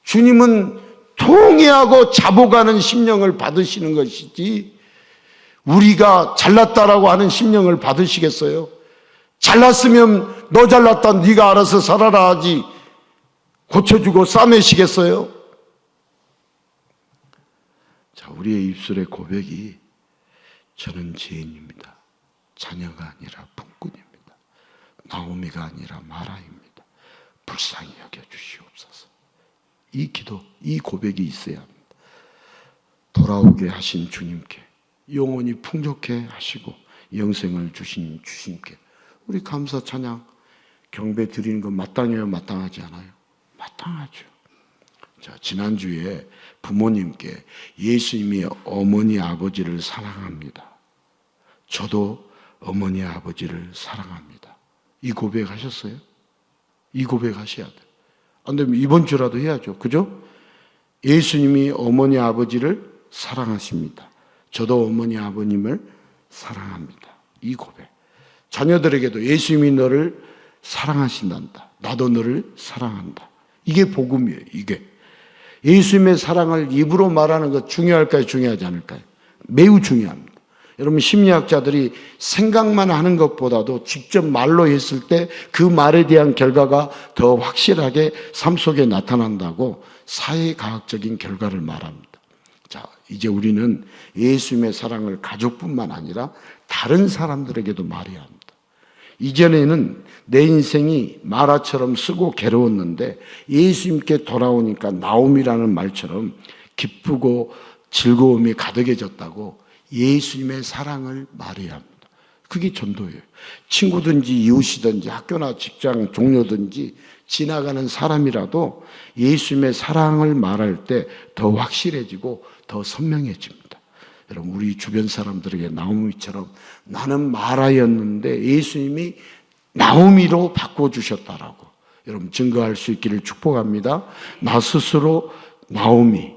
주님은 통회하고 자복하는 심령을 받으시는 것이지, 우리가 잘났다라고 하는 심령을 받으시겠어요? 잘났으면 너 잘났다 네가 알아서 살아라 하지 고쳐주고 싸매시겠어요? 자, 우리의 입술의 고백이 저는 죄인입니다. 자녀가 아니라 품꾼입니다. 나오미가 아니라 마라입니다. 불쌍히 여겨주시옵소서. 이 기도, 이 고백이 있어야 합니다. 돌아오게 하신 주님께, 영원히 풍족해 하시고 영생을 주신 주님께 우리 감사 찬양 경배 드리는 건 마땅해요, 마땅하지 않아요? 마땅하죠. 자, 지난주에 부모님께 예수님이 어머니 아버지를 사랑합니다. 저도 어머니 아버지를 사랑합니다. 이 고백하셨어요? 이 고백하셔야 돼요. 안 되면 이번 주라도 해야죠. 그죠? 예수님이 어머니 아버지를 사랑하십니다. 저도 어머니 아버님을 사랑합니다. 이 고백. 자녀들에게도 예수님이 너를 사랑하신단다. 나도 너를 사랑한다. 이게 복음이에요. 이게. 예수님의 사랑을 입으로 말하는 것 중요할까요? 중요하지 않을까요? 매우 중요합니다. 여러분, 심리학자들이 생각만 하는 것보다도 직접 말로 했을 때 그 말에 대한 결과가 더 확실하게 삶 속에 나타난다고 사회과학적인 결과를 말합니다. 자, 이제 우리는 예수님의 사랑을 가족뿐만 아니라 다른 사람들에게도 말해야 합니다. 이전에는 내 인생이 마라처럼 쓰고 괴로웠는데 예수님께 돌아오니까 나옴이라는 말처럼 기쁘고 즐거움이 가득해졌다고 예수님의 사랑을 말해야 합니다. 그게 전도예요. 친구든지 이웃이든지 학교나 직장 동료든지 지나가는 사람이라도 예수님의 사랑을 말할 때 더 확실해지고 더 선명해집니다. 여러분, 우리 주변 사람들에게 나오미처럼 나는 마라였는데 예수님이 나오미로 바꿔주셨다라고 여러분 증거할 수 있기를 축복합니다. 나 스스로 나오미,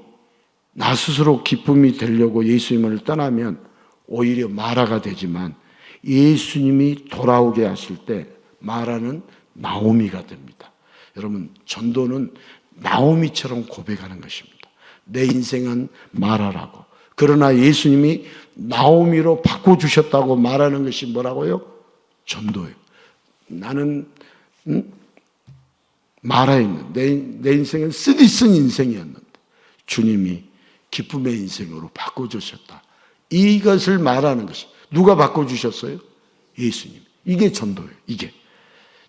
나 스스로 기쁨이 되려고 예수님을 떠나면 오히려 마라가 되지만 예수님이 돌아오게 하실 때 마라는 나오미가 됩니다. 여러분, 전도는 나오미처럼 고백하는 것입니다. 내 인생은 마라라고. 그러나 예수님이 나오미로 바꿔주셨다고 말하는 것이 뭐라고요? 전도예요. 나는 마라였는데 내 인생은 쓰디쓴 인생이었는데 주님이 기쁨의 인생으로 바꿔주셨다. 이것을 말하는 것이. 누가 바꿔주셨어요? 예수님. 이게 전도예요. 이게.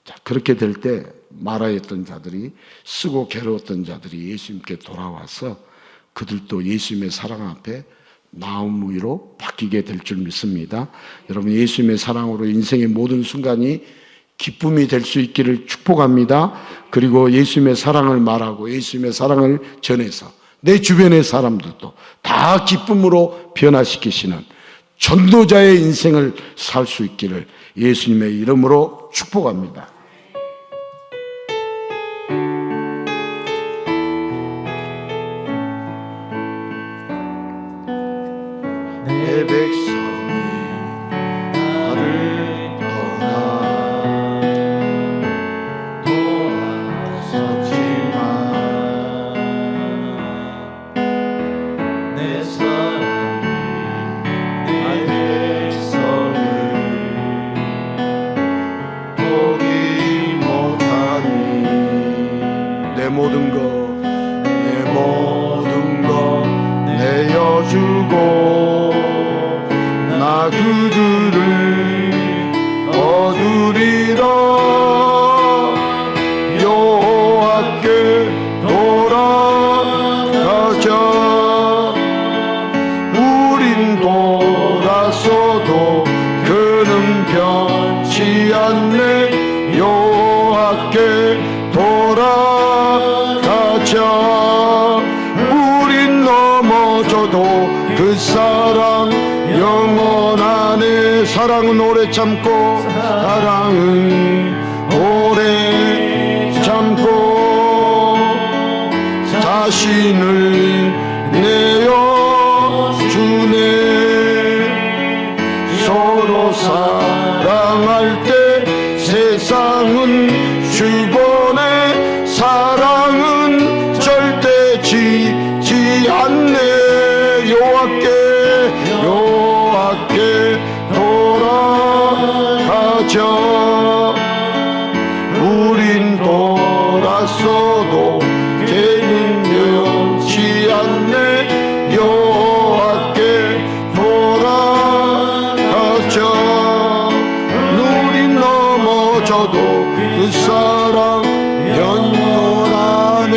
자, 그렇게 될 때 마라였던 자들이, 쓰고 괴로웠던 자들이 예수님께 돌아와서 그들도 예수님의 사랑 앞에 나오미로 바뀌게 될 줄 믿습니다. 여러분, 예수님의 사랑으로 인생의 모든 순간이 기쁨이 될 수 있기를 축복합니다. 그리고 예수님의 사랑을 말하고 예수님의 사랑을 전해서 내 주변의 사람들도 다 기쁨으로 변화시키시는 전도자의 인생을 살 수 있기를 예수님의 이름으로 축복합니다. 내 백성이 나를 떠나 돌아섰지만 내 모든 것 내어주고 나 그들을 얻으리라. 여호와께 돌아가자. 우린 돌아서도 그는 변치 않네. 여호와께 돌아가자. 우린 넘어져도 그 사랑 영원하네. 사랑은 오래 참고, 사랑은 오래 참고 자신을 내어주네. 서로 사랑할 때 세상은 주변에 사랑은 절대 지지 않네. 여호와께 돌아가자. 우린 돌아서도 걔는 변치 않네. 여호와께 돌아가자. 우린 넘어져도 그 사랑 영원하네.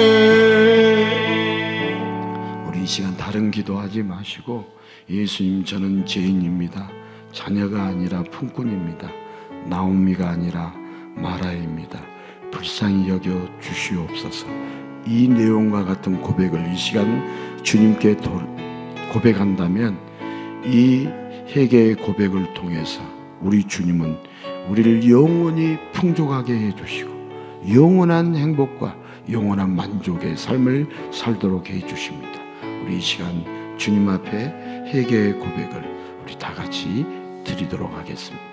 우리 이 시간 다른 기도하지 마시고, 예수님, 저는 죄인입니다. 자녀가 아니라 품꾼입니다. 나오미가 아니라 마라입니다. 불쌍히 여겨 주시옵소서. 이 내용과 같은 고백을 이 시간 주님께 고백한다면, 이 회개의 고백을 통해서 우리 주님은 우리를 영원히 풍족하게 해주시고 영원한 행복과 영원한 만족의 삶을 살도록 해주십니다. 우리 이 시간 주님 앞에 회개의 고백을 우리 다 같이 드리도록 하겠습니다.